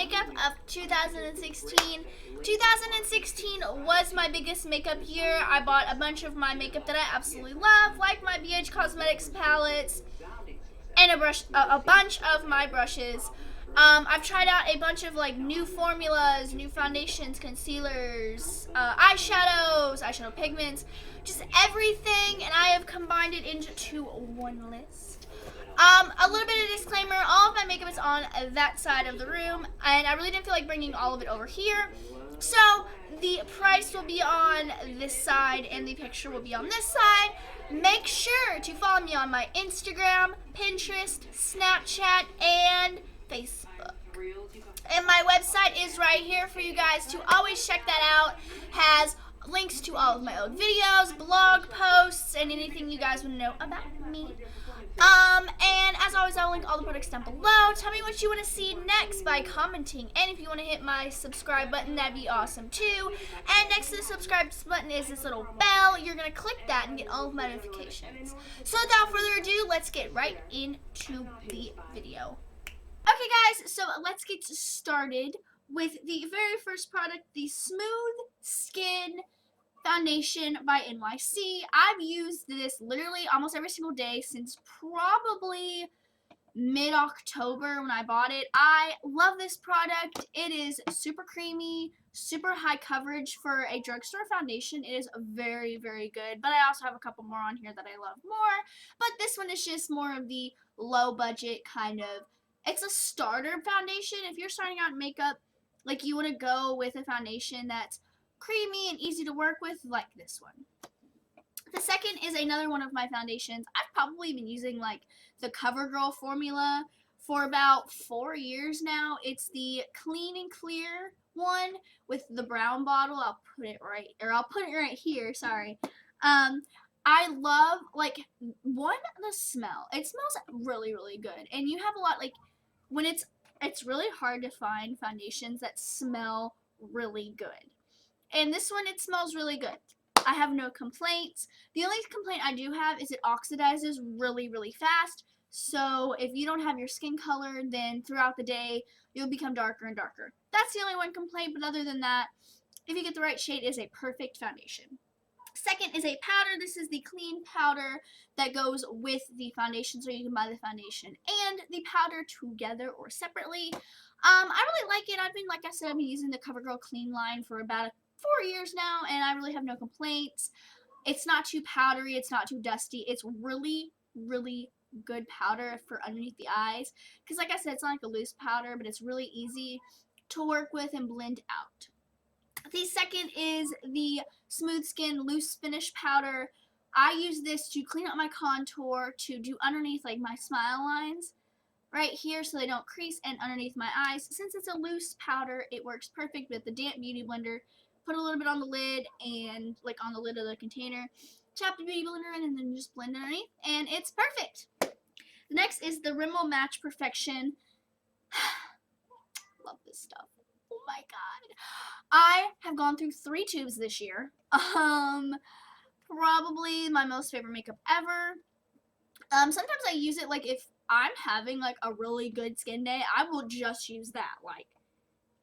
makeup of 2016. 2016 was my biggest makeup year. I bought a bunch of my makeup that I absolutely love, like my BH Cosmetics palettes and a bunch of my brushes. I've tried out a bunch of like new formulas, new foundations, concealers, eyeshadow pigments, just everything, and I have combined it into one list. A little bit of disclaimer, all of my makeup is on that side of the room, and I really didn't feel like bringing all of it over here. So the price will be on this side and the picture will be on this side. Make sure to follow me on my Instagram, Pinterest, Snapchat, and Facebook. And my website is right here for you guys to always check that out. Has links to all of my old videos, blog posts, and anything you guys want to know about me. And as always, I'll link all the products down below. Tell me what you want to see next by commenting. And if you want to hit my subscribe button, that'd be awesome too. And next to the subscribe button is this little bell. You're going to click that and get all of my notifications. So without further ado, let's get right into the video. Okay guys, so let's get started with the very first product, the Smooth Skin Foundation by NYC. I've used this literally almost every single day since probably mid-October when I bought it. I love this product. It is super creamy, super high coverage for a drugstore foundation. It is very, very good, but I also have a couple more on here that I love more, but this one is just more of the low budget kind of, it's a starter foundation. If you're starting out in makeup, like you want to go with a foundation that's creamy and easy to work with, like this one. The second is another one of my foundations. I've probably been using like the CoverGirl formula for about 4 years now. It's the Clean and Clear one with the brown bottle. I'll put it right here, sorry. I love, like, one, the smell. It smells really, really good. And you have a lot, like, when it's really hard to find foundations that smell really good. And this one, it smells really good. I have no complaints. The only complaint I do have is it oxidizes really, really fast. So if you don't have your skin color, then throughout the day, you'll become darker and darker. That's the only one complaint, but other than that, if you get the right shade, it is a perfect foundation. Second is a powder. This is the clean powder that goes with the foundation, so you can buy the foundation and the powder together or separately. I really like it. I've been using the CoverGirl Clean line for about 4 years now, and I really have no complaints. It's not too powdery. It's not too dusty. It's really, really good powder for underneath the eyes. Because like I said, it's not like a loose powder, but it's really easy to work with and blend out. The second is the Smooth Skin Loose Finish Powder. I use this to clean up my contour, to do underneath like my smile lines right here so they don't crease, and underneath my eyes. Since it's a loose powder, it works perfect with the damp beauty blender. Put a little bit on the lid and like on the lid of the container. Tap the beauty blender in and then just blend underneath, and it's perfect. The next is the Rimmel Match Perfection. Love this stuff. Oh my god. I have gone through 3 tubes this year. Probably my most favorite makeup ever. Sometimes I use it like if I'm having like a really good skin day, I will just use that, like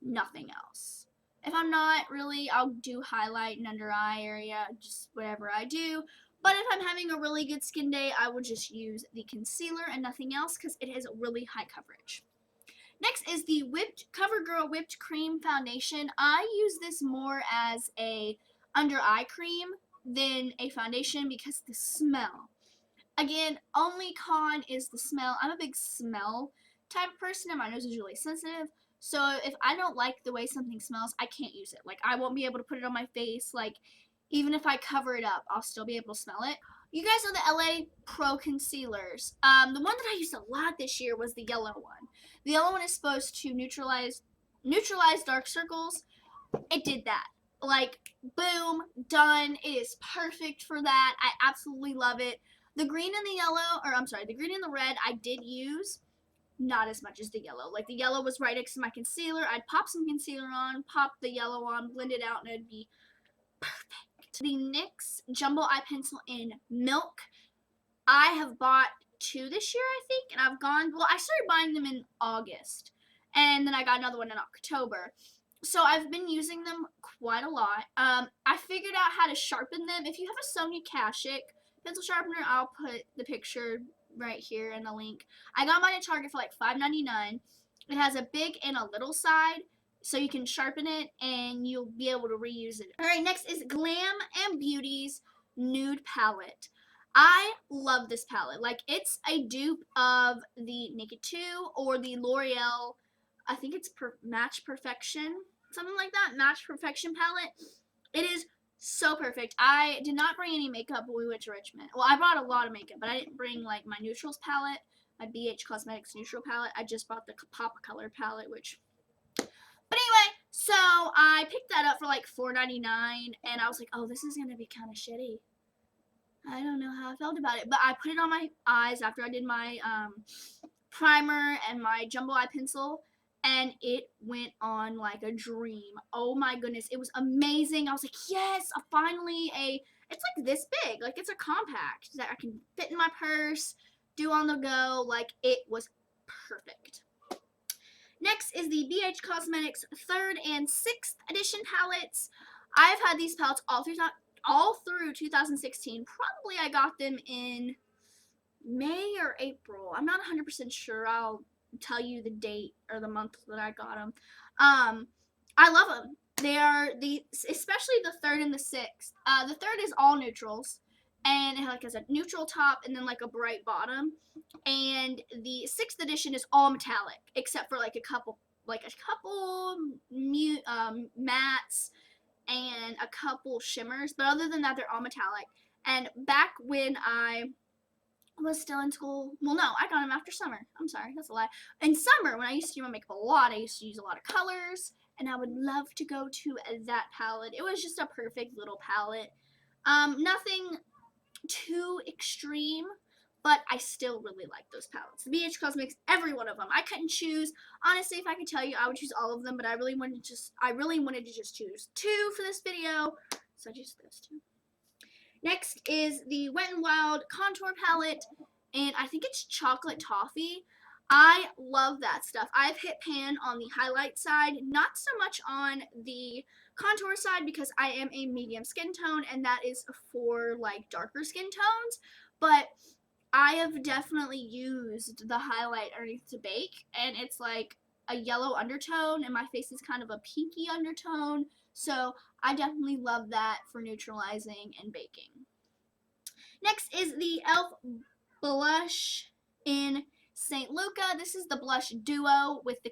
nothing else. If I'm not really, I'll do highlight and under eye area, just whatever I do. But if I'm having a really good skin day, I will just use the concealer and nothing else because it has really high coverage. Next is the CoverGirl Whipped Cream Foundation. I use this more as a under eye cream than a foundation because the smell. Again, only con is the smell. I'm a big smell type of person and my nose is really sensitive. So if I don't like the way something smells, I can't use it. Like, I won't be able to put it on my face. Like, even if I cover it up, I'll still be able to smell it. You guys know the LA Pro concealers. The one that I used a lot this year was the yellow one. The yellow one is supposed to neutralize dark circles. It did that. Like, boom, done. It is perfect for that. I absolutely love it. The green and the yellow, or I'm sorry, the green and the red I did use. Not as much as the yellow. Like, the yellow was right next to my concealer. I'd pop some concealer on, pop the yellow on, blend it out, and it'd be perfect. The NYX Jumbo Eye Pencil in Milk. I have bought 2 this year, I think, and I started buying them in August. and then I got another one in October. So I've been using them quite a lot. I figured out how to sharpen them. If you have a Sonia Kashuk pencil sharpener, I'll put the picture right here in the link. I got mine at Target for like $5.99. It has a big and a little side, so you can sharpen it and you'll be able to reuse it. Alright, next is Glam and Beauty's Nude Palette. I love this palette. Like, it's a dupe of the Naked 2 or the L'Oreal, I think it's Match Perfection, something like that, Match Perfection palette. It is so perfect. I did not bring any makeup when we went to Richmond. Well, I brought a lot of makeup, but I didn't bring like my neutrals palette, my BH Cosmetics neutral palette. I just bought the Pop Color palette, which... But anyway, so I picked that up for like $4.99, and I was like, oh, this is going to be kind of shitty. I don't know how I felt about it, but I put it on my eyes after I did my primer and my jumbo eye pencil, and it went on like a dream. Oh my goodness, it was amazing. I was like, yes, finally it's like this big, like it's a compact that I can fit in my purse, do on the go. Like, it was perfect. Next is the BH Cosmetics 3rd and 6th edition palettes. I've had these palettes all through 2016. Probably I got them in May or April. I'm not 100% sure. I'll tell you the date or the month that I got them. I love them. They are especially the 3rd and the 6th. The 3rd is all neutrals, and it has a neutral top and then like a bright bottom. And the 6th edition is all metallic, except for like a couple mattes and a couple shimmers, but other than that, they're all metallic. And back when I was still in school, well, no, I got them after summer. I'm sorry, that's a lie. In summer, when I used to do my makeup a lot, I used to use a lot of colors, and I would love to go to that palette. It was just a perfect little palette. Nothing too extreme, but I still really like those palettes. The BH Cosmetics, every one of them. I couldn't choose. Honestly, if I could tell you, I would choose all of them, but I really wanted to just choose 2 for this video, so I chose those 2. Next is the Wet n Wild contour palette, and I think it's Chocolate Toffee. I love that stuff. I've hit pan on the highlight side, not so much on the contour side because I am a medium skin tone, and that is for like darker skin tones, but I have definitely used the highlight underneath to bake, and it's like a yellow undertone, and my face is kind of a pinky undertone, so I definitely love that for neutralizing and baking. Next is the e.l.f. blush in St. Luca. This is the blush duo with the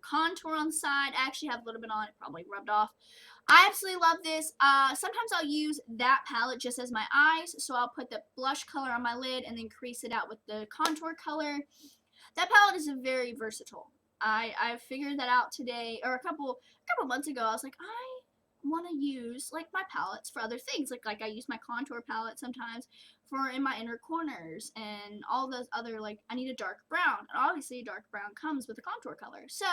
contour on the side. I actually have a little bit on it, probably rubbed off. I absolutely love this. Sometimes I'll use that palette just as my eyes, so I'll put the blush color on my lid and then crease it out with the contour color. That palette is very versatile. I figured that out today, or a couple months ago. I was like, I want to use like my palettes for other things. Like I use my contour palette sometimes for in my inner corners and all those other, like, I need a dark brown. And obviously dark brown comes with a contour color. So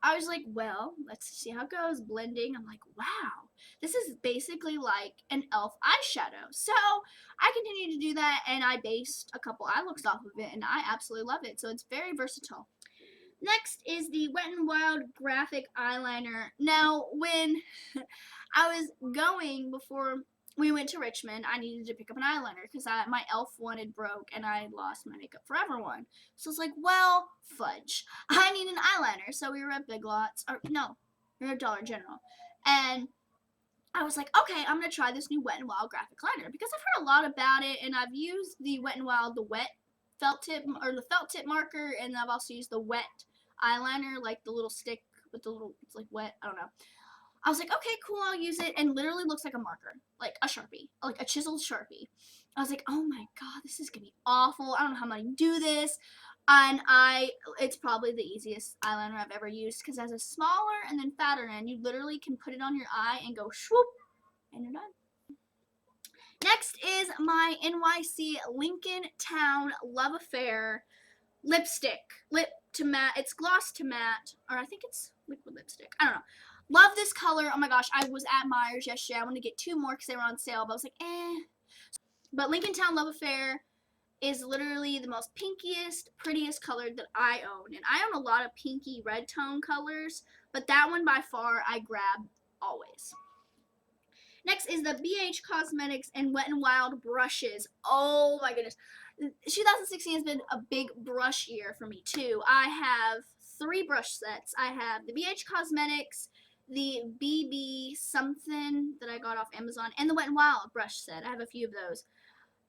I was like, well, let's see how it goes. Blending. I'm like, wow, this is basically like an e.l.f. eyeshadow. So I continued to do that, and I based a couple eye looks off of it, and I absolutely love it. So it's very versatile. Next is the Wet n Wild Graphic Eyeliner. Now, when I was going before we went to Richmond, I needed to pick up an eyeliner because my e.l.f. one had broke and I had lost my Makeup Forever one. So I was like, well, fudge. I need an eyeliner. So we were at Big Lots, or no, we were at Dollar General. And I was like, okay, I'm going to try this new Wet n Wild Graphic Liner because I've heard a lot about it, and I've used the Wet n Wild, the wet felt tip, or the felt tip marker, and I've also used the wet eyeliner, like the little stick with the little, it's like wet, I don't know. I was like, okay, cool, I'll use it, and literally looks like a marker, like a Sharpie, like a chiseled Sharpie. I was like, oh my god, this is gonna be awful. I don't know how I'm gonna do this. And it's probably the easiest eyeliner I've ever used because it has a smaller and then fatter end. You literally can put it on your eye and go swoop, and you're done. Next is my NYC Lincoln Town Love Affair lipstick. Lip to matte. It's gloss to matte, or I think it's liquid lipstick. I don't know. Love this color. Oh my gosh, I was at Meijer's yesterday. I wanted to get 2 more because they were on sale, but I was like, eh. But Lincoln Town Love Affair is literally the most pinkiest, prettiest color that I own. And I own a lot of pinky red tone colors, but that one by far I grab always. Next is the BH Cosmetics and Wet n Wild brushes. Oh my goodness. 2016 has been a big brush year for me too. I have 3 brush sets. I have the BH Cosmetics, the BB something that I got off Amazon, and the Wet n Wild brush set. I have a few of those.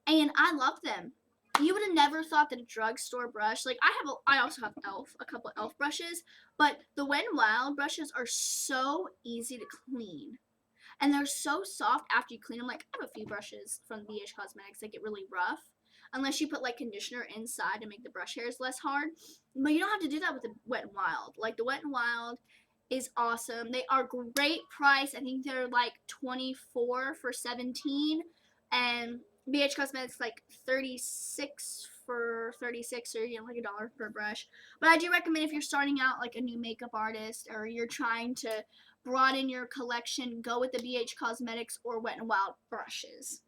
And I love them. You would have never thought that a drugstore brush, like I also have a couple of e.l.f. brushes, but the Wet n Wild brushes are so easy to clean. And they're so soft after you clean them. Like, I have a few brushes from BH Cosmetics that get really rough, unless you put like conditioner inside to make the brush hairs less hard. But you don't have to do that with the Wet n Wild. Like, the Wet n Wild is awesome. They are great price. I think they're like $24 for 17, and BH Cosmetics like 36 for 36, or like $1 per brush. But I do recommend if you're starting out like a new makeup artist, or you're trying to broaden your collection, go with the BH Cosmetics or Wet n Wild brushes.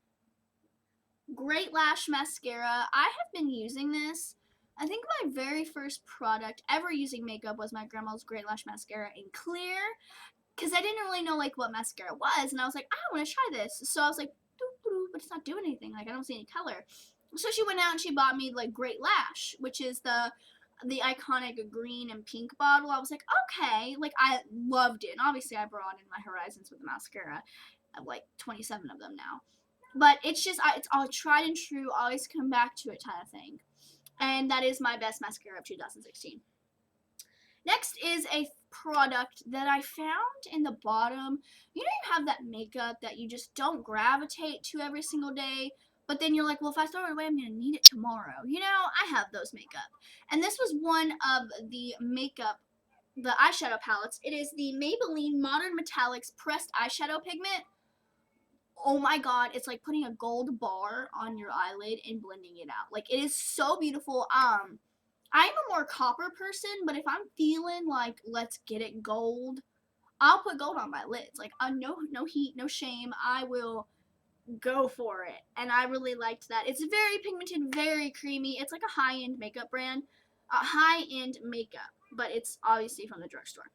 Great Lash Mascara. I have been using this. I think my very first product ever using makeup was my grandma's Great Lash Mascara in clear, because I didn't really know like what mascara was, and I was like, I want to try this. So I was like, but it's not doing anything. Like, I don't see any color. So she went out and she bought me like Great Lash, which is the iconic green and pink bottle. I was like, okay, like I loved it. And obviously I broadened my horizons with the mascara. I have like 27 of them now. But it's just, it's all tried and true, always come back to it kind of thing. And that is my best mascara of 2016. Next is a product that I found in the bottom. You know, you have that makeup that you just don't gravitate to every single day, but then you're like, well, if I throw it away, I'm going to need it tomorrow. You know, I have those makeup. And this was one of the eyeshadow palettes. It is the Maybelline Modern Metallics Pressed Eyeshadow Pigment. Oh my god, it's like putting a gold bar on your eyelid and blending it out. Like, it is so beautiful. I'm a more copper person, but if I'm feeling like let's get it gold, I'll put gold on my lids. Like, no heat, no shame. I will go for it. And I really liked that. It's very pigmented, very creamy. It's like a high-end makeup brand. High-end makeup, but it's obviously from the drugstore.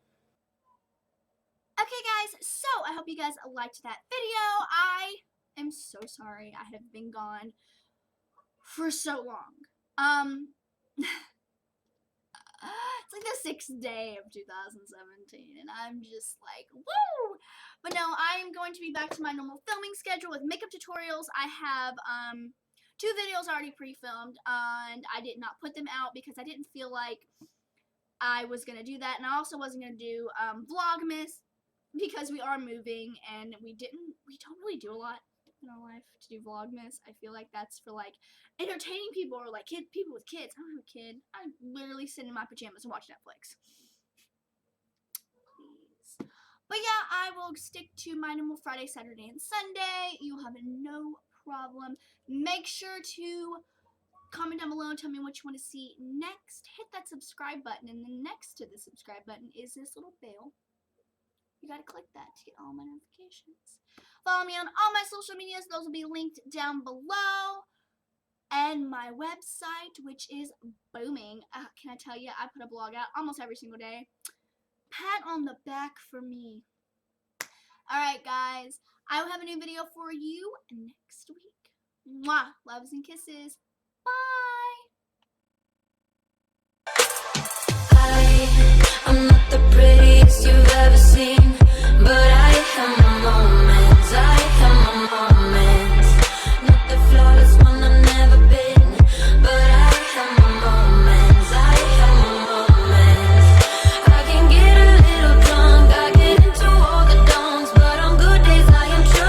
Okay, guys, so I hope you guys liked that video. I am so sorry I have been gone for so long. It's like the 6th day of 2017, and I'm just like, woo! But no, I am going to be back to my normal filming schedule with makeup tutorials. I have 2 videos already pre-filmed, and I did not put them out because I didn't feel like I was going to do that, and I also wasn't going to do Vlogmas because we are moving, and we don't really do a lot in our life to do Vlogmas. I feel like that's for like entertaining people, or like people with kids. I don't have a kid. I literally sit in my pajamas and watch Netflix. Please. But yeah, I will stick to my normal Friday, Saturday, and Sunday. You'll have no problem. Make sure to comment down below and tell me what you want to see next. Hit that subscribe button, and then next to the subscribe button is this little bell. You gotta click that to get all my notifications. Follow me on all my social medias. Those will be linked down below. And my website, which is booming. Can I tell you, I put a blog out almost every single day. Pat on the back for me. Alright, guys. I will have a new video for you next week. Mwah! Loves and kisses. Bye!